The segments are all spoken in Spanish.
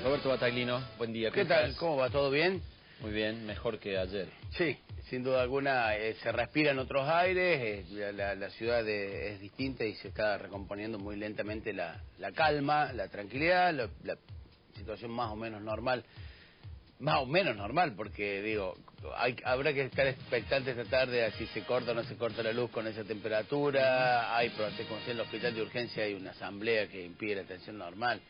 Roberto Bataglino, buen día. ¿Qué tal? ¿Cómo va? ¿Todo bien? Muy bien, mejor que ayer. Sí, sin duda alguna se respiran otros aires, la ciudad es distinta y se está recomponiendo muy lentamente la calma, la tranquilidad, la situación más o menos normal. Más o menos normal, porque digo, habrá que estar expectante esta tarde a si se corta o no se corta la luz con esa temperatura. Hay, como en el hospital de urgencia, hay una asamblea que impide la atención normal.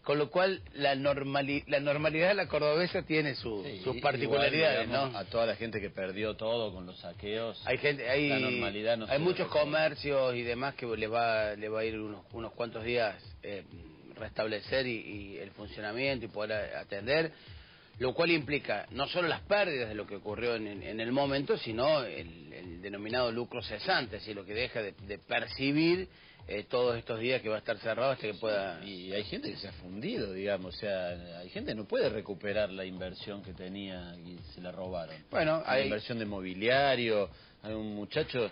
Con lo cual, la normalidad de la cordobesa tiene sus particularidades, igual, digamos, ¿no? A toda la gente que perdió todo con los saqueos, Hay gente, la normalidad no hay se muchos recupera. comercios y demás que le va a ir unos cuantos días restablecer y el funcionamiento y poder atender, lo cual implica no solo las pérdidas de lo que ocurrió en el momento, sino el denominado lucro cesante, es decir, lo que deja de percibir todos estos días que va a estar cerrado hasta que pueda... Y hay gente que se ha fundido, digamos, o sea, hay gente que no puede recuperar la inversión que tenía y se la robaron. Bueno, La inversión de mobiliario, hay un muchacho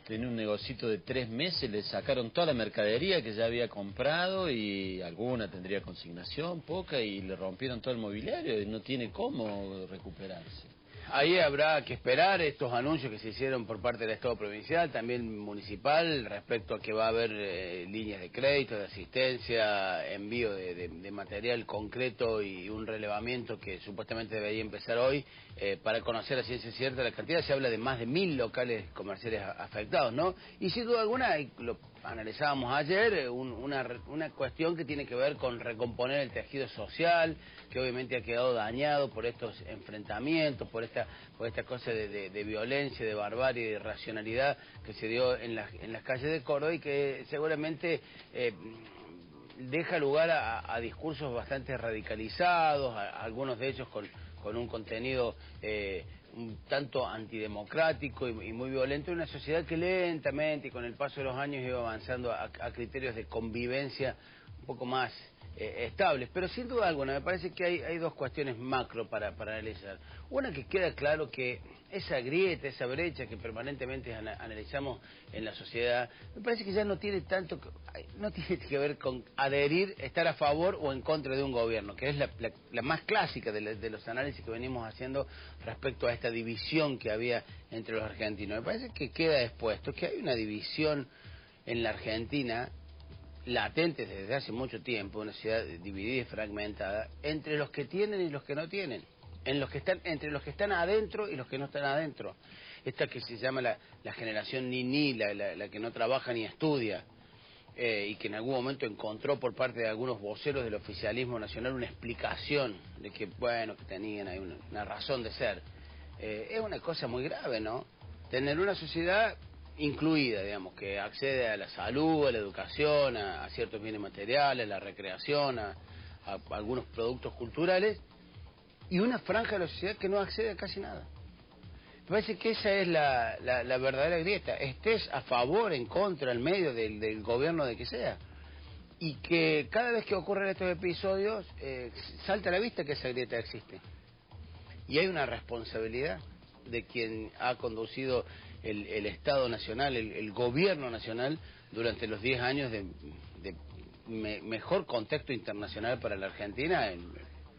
tenía un negocito de 3 meses, le sacaron toda la mercadería que ya había comprado y alguna tendría consignación, poca, y le rompieron todo el mobiliario y no tiene cómo recuperarse. Ahí habrá que esperar estos anuncios que se hicieron por parte del Estado provincial, también municipal, respecto a que va a haber líneas de crédito, de asistencia, envío de material concreto y un relevamiento que supuestamente debería empezar hoy para conocer a ciencia cierta la cantidad. Se habla de más de 1000 locales comerciales afectados, ¿no? Y sin duda alguna, lo analizábamos ayer, una cuestión que tiene que ver con recomponer el tejido social, que obviamente ha quedado dañado por estos enfrentamientos, por esta cosa de violencia, de barbarie, de irracionalidad que se dio en las calles de Córdoba y que seguramente deja lugar a discursos bastante radicalizados, algunos de ellos con un contenido un tanto antidemocrático y muy violento, en una sociedad que lentamente y con el paso de los años iba avanzando a criterios de convivencia un poco más estables. Pero sin duda alguna me parece que hay dos cuestiones macro para analizar. Una, que queda claro que esa grieta, esa brecha que permanentemente analizamos en la sociedad, me parece que ya no tiene no tiene que ver con adherir, estar a favor o en contra de un gobierno, que es la más clásica de los análisis que venimos haciendo respecto a esta división que había entre los argentinos. Me parece que queda expuesto que hay una división en la Argentina latente desde hace mucho tiempo, una sociedad dividida y fragmentada, entre los que tienen y los que no tienen, entre los que están adentro y los que no están adentro. Esta que se llama la generación ni la que no trabaja ni estudia, y que en algún momento encontró por parte de algunos voceros del oficialismo nacional una explicación de que, bueno, que tenían ahí una razón de ser. Es una cosa muy grave, ¿no? Tener una sociedad incluida, digamos, que accede a la salud, a la educación, a ciertos bienes materiales, a la recreación, a algunos productos culturales, y una franja de la sociedad que no accede a casi nada. Me parece que esa es la verdadera grieta. Estés a favor, en contra, en medio del gobierno de que sea. Y que cada vez que ocurren estos episodios, salta a la vista que esa grieta existe. Y hay una responsabilidad de quien ha conducido el Estado Nacional, el Gobierno Nacional, durante los 10 años de mejor contexto internacional para la Argentina,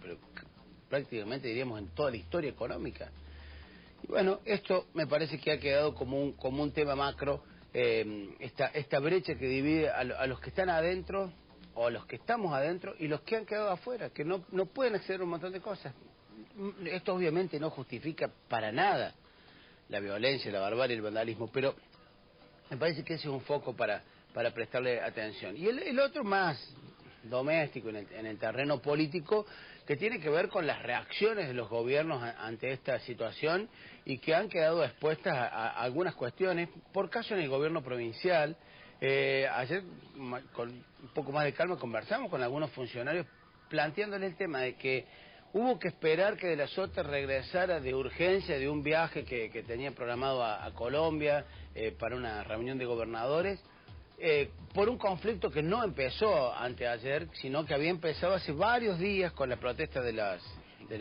pero prácticamente diríamos en toda la historia económica. Y bueno, esto me parece que ha quedado como un tema macro, esta brecha que divide a los que están adentro, o a los que estamos adentro, y los que han quedado afuera, que no pueden acceder a un montón de cosas. Esto obviamente no justifica para nada la violencia, la barbarie, el vandalismo, pero me parece que ese es un foco para prestarle atención. Y el otro más doméstico en el terreno político, que tiene que ver con las reacciones de los gobiernos ante esta situación y que han quedado expuestas a algunas cuestiones. Por caso en el gobierno provincial, ayer con un poco más de calma conversamos con algunos funcionarios planteándole el tema de que hubo que esperar que De la Sota regresara de urgencia de un viaje que tenía programado a Colombia para una reunión de gobernadores, por un conflicto que no empezó anteayer, sino que había empezado hace varios días con la protesta de las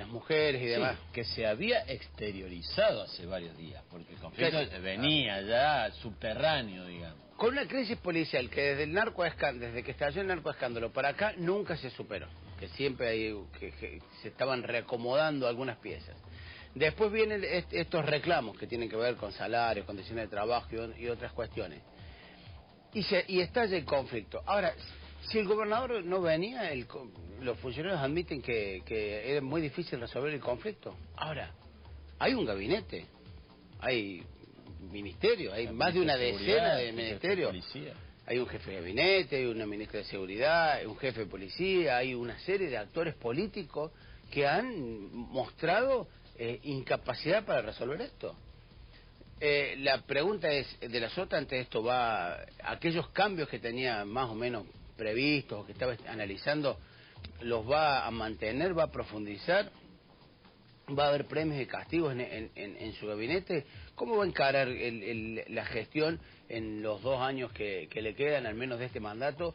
mujeres y demás. Sí, que se había exteriorizado hace varios días, porque el conflicto venía ya subterráneo, digamos. Con una crisis policial que desde que estalló el narcoescándalo para acá nunca se superó. que siempre que se estaban reacomodando algunas piezas. Después vienen estos reclamos que tienen que ver con salarios, condiciones de trabajo y otras cuestiones. Y estalla el conflicto. Ahora, si el gobernador no venía, los funcionarios admiten que era muy difícil resolver el conflicto. Ahora, hay un gabinete, hay ministerio, hay más de una decena de ministerios. Hay un jefe de gabinete, hay una ministra de Seguridad, hay un jefe de policía, hay una serie de actores políticos que han mostrado incapacidad para resolver esto. La pregunta es, de la Sota ante esto va, aquellos cambios que tenía más o menos previstos o que estaba analizando, ¿los va a mantener, va a profundizar? ¿Va a haber premios y castigos en su gabinete? ¿Cómo va a encarar la gestión en los 2 años que le quedan, al menos de este mandato?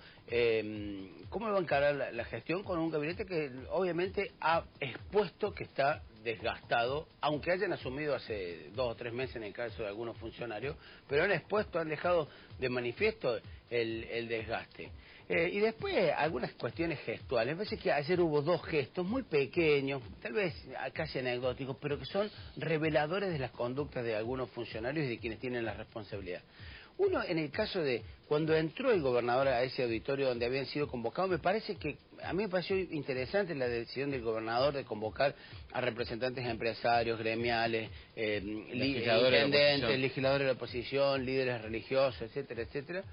¿Cómo va a encarar la gestión con un gabinete que obviamente ha expuesto que está desgastado, aunque hayan asumido hace 2 o 3 meses en el caso de algunos funcionarios, pero han expuesto, han dejado de manifiesto el desgaste? Y después algunas cuestiones gestuales. A veces que ayer hubo 2 gestos muy pequeños, tal vez casi anecdóticos, pero que son reveladores de las conductas de algunos funcionarios y de quienes tienen la responsabilidad. Uno, en el caso de cuando entró el gobernador a ese auditorio donde habían sido convocados, me parece que, a mí me pareció interesante la decisión del gobernador de convocar a representantes empresarios, gremiales, intendentes, legisladores de la oposición, líderes religiosos, etcétera, etcétera.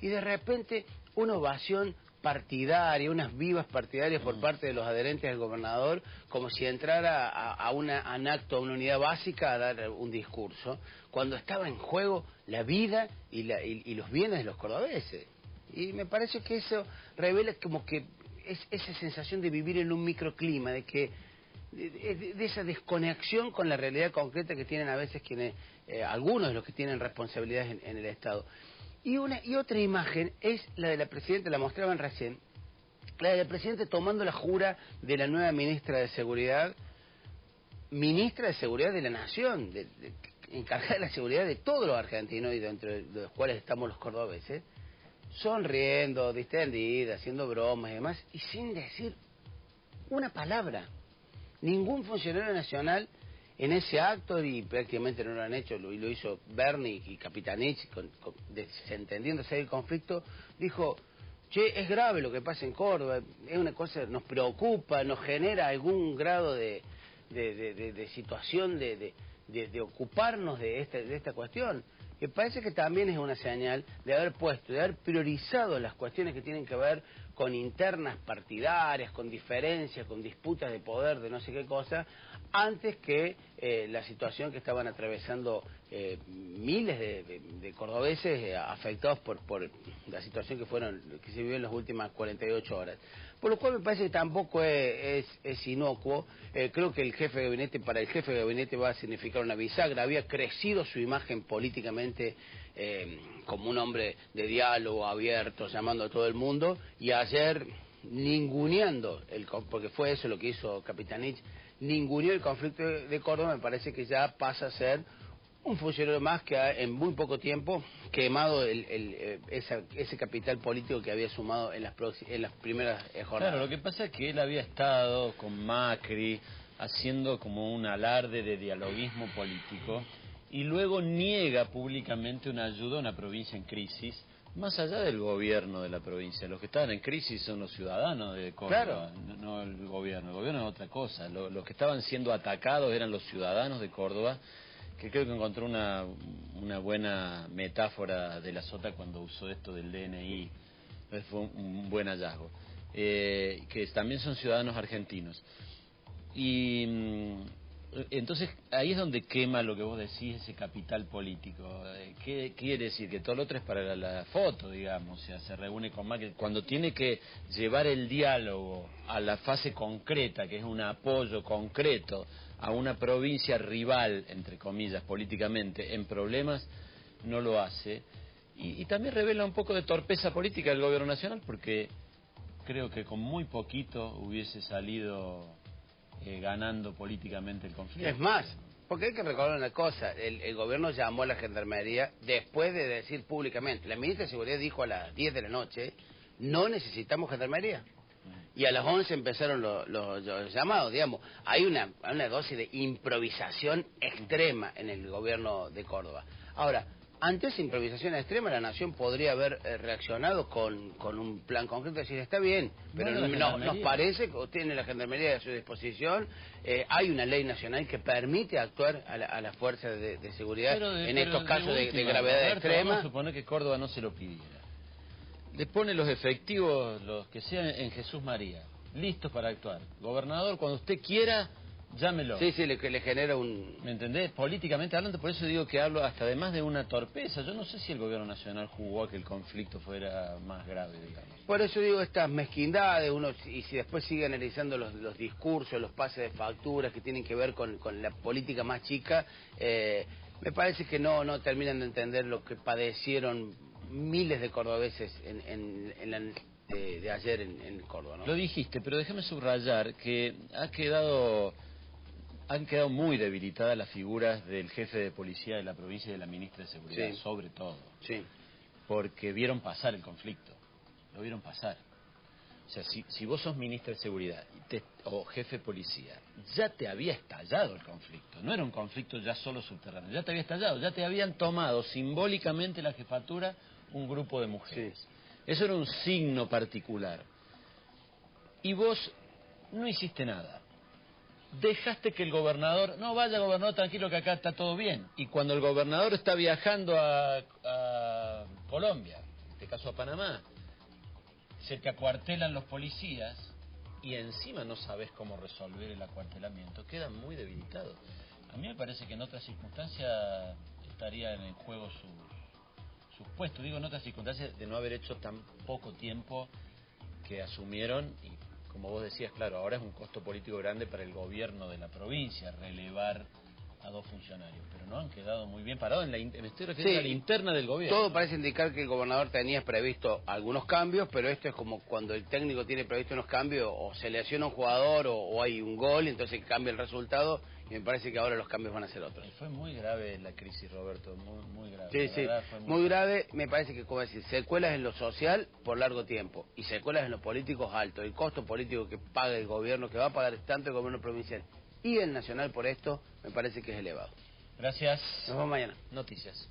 Y de repente una ovación partidaria, unas vivas partidarias por parte de los adherentes del gobernador, como si entrara a un acto, a una unidad básica a dar un discurso, cuando estaba en juego la vida y los bienes de los cordobeses. Y me parece que eso revela como que esa sensación de vivir en un microclima, de que de esa desconexión con la realidad concreta que tienen a veces quienes, algunos de los que tienen responsabilidades en el Estado. Y otra imagen es la de la Presidenta, la mostraban recién, la de la Presidenta tomando la jura de la nueva ministra de Seguridad de la Nación, encargada de la seguridad de todos los argentinos y dentro de los cuales estamos los cordobeses, sonriendo, distendida, haciendo bromas y demás, y sin decir una palabra. Ningún funcionario nacional en ese acto, y prácticamente no lo han hecho, lo hizo Bernie y Capitanich, desentendiéndose del conflicto, dijo: che, es grave lo que pasa en Córdoba, es una cosa, nos preocupa, nos genera algún grado de situación de ocuparnos de esta cuestión. Que parece que también es una señal de haber puesto, de haber priorizado las cuestiones que tienen que ver con internas partidarias, con diferencias, con disputas de poder, de no sé qué cosa, antes que la situación que estaban atravesando miles de cordobeses afectados por la situación que se vivió en las últimas 48 horas. Por lo cual me parece que tampoco es inocuo. Creo que para el jefe de gabinete va a significar una bisagra. Había crecido su imagen políticamente como un hombre de diálogo abierto, llamando a todo el mundo, y ayer ninguneando, porque fue eso lo que hizo Capitanich, ninguneó el conflicto de Córdoba. Me parece que ya pasa a ser un funcionario más que ha en muy poco tiempo quemado ese capital político que había sumado en las primeras jornadas. Claro, lo que pasa es que él había estado con Macri haciendo como un alarde de dialoguismo político y luego niega públicamente una ayuda a una provincia en crisis, más allá del gobierno de la provincia. Los que estaban en crisis son los ciudadanos de Córdoba, claro, no el gobierno. El gobierno es otra cosa. Los que estaban siendo atacados eran los ciudadanos de Córdoba, que creo que encontró una buena metáfora de la Sota cuando usó esto del DNI. Fue un buen hallazgo. Que también son ciudadanos argentinos. Y entonces ahí es donde quema lo que vos decís, ese capital político. ¿Qué quiere decir? Que todo lo otro es para la foto, digamos. O sea, se reúne con Macri. Cuando tiene que llevar el diálogo a la fase concreta, que es un apoyo concreto a una provincia rival, entre comillas, políticamente, en problemas, no lo hace. Y también revela un poco de torpeza política del gobierno nacional, porque creo que con muy poquito hubiese salido ganando políticamente el conflicto. Es más, porque hay que recordar una cosa, el gobierno llamó a la gendarmería después de decir públicamente, la ministra de Seguridad dijo a las 10 de la noche, no necesitamos gendarmería. y a las 11 empezaron los llamados, digamos. Hay una dosis de improvisación extrema en el gobierno de Córdoba. Ahora, ante esa improvisación extrema, la Nación podría haber reaccionado con un plan concreto, decir, está bien, pero nos parece que tiene la Gendarmería a su disposición, hay una ley nacional que permite actuar a las fuerzas de seguridad en estos casos de gravedad extrema. Vamos a suponer que Córdoba no se lo pidiera. Le pone los efectivos, los que sean en Jesús María, listos para actuar. Gobernador, cuando usted quiera, llámelo. Sí, le genera un... ¿Me entendés? Políticamente hablando, por eso digo que hablo hasta además de una torpeza. Yo no sé si el gobierno nacional jugó a que el conflicto fuera más grave, digamos. Por eso digo estas mezquindades, y si después sigue analizando los discursos, los pases de facturas que tienen que ver con la política más chica, me parece que no terminan de entender lo que padecieron miles de cordobeses de ayer en Córdoba, ¿no? Lo dijiste, pero déjame subrayar que han quedado muy debilitadas las figuras del jefe de policía de la provincia y de la ministra de Seguridad, sí, sobre todo. Sí. Porque vieron pasar el conflicto, lo vieron pasar. O sea, si vos sos ministra de Seguridad o jefe de policía, ya te había estallado el conflicto. No era un conflicto ya solo subterráneo, ya te había estallado, ya te habían tomado simbólicamente la jefatura un grupo de mujeres. Sí. Eso era un signo particular. Y vos no hiciste nada. Dejaste que el gobernador... No, vaya gobernador, tranquilo que acá está todo bien. Y cuando el gobernador está viajando a Colombia, en este caso a Panamá, se te acuartelan los policías y encima no sabes cómo resolver el acuartelamiento, quedan muy debilitados. A mí me parece que en otras circunstancias estaría en juego sus puestos. Digo, en otras circunstancias de no haber hecho tan poco tiempo que asumieron. Y como vos decías, claro, ahora es un costo político grande para el gobierno de la provincia relevar a dos funcionarios, pero no han quedado muy bien parados me estoy refiriendo a la interna del gobierno. Todo parece indicar que el gobernador tenía previsto algunos cambios, pero esto es como cuando el técnico tiene previsto unos cambios, o se lesiona un jugador o hay un gol, entonces cambia el resultado, y me parece que ahora los cambios van a ser otros. Fue muy grave la crisis, Roberto, muy grave. Sí, sí, muy grave. Me parece que, como decir, secuelas en lo social por largo tiempo y secuelas en lo político alto. El costo político que paga el gobierno, que va a pagar tanto el gobierno provincial y el nacional por esto, me parece que es elevado. Gracias. Nos vemos mañana. Noticias.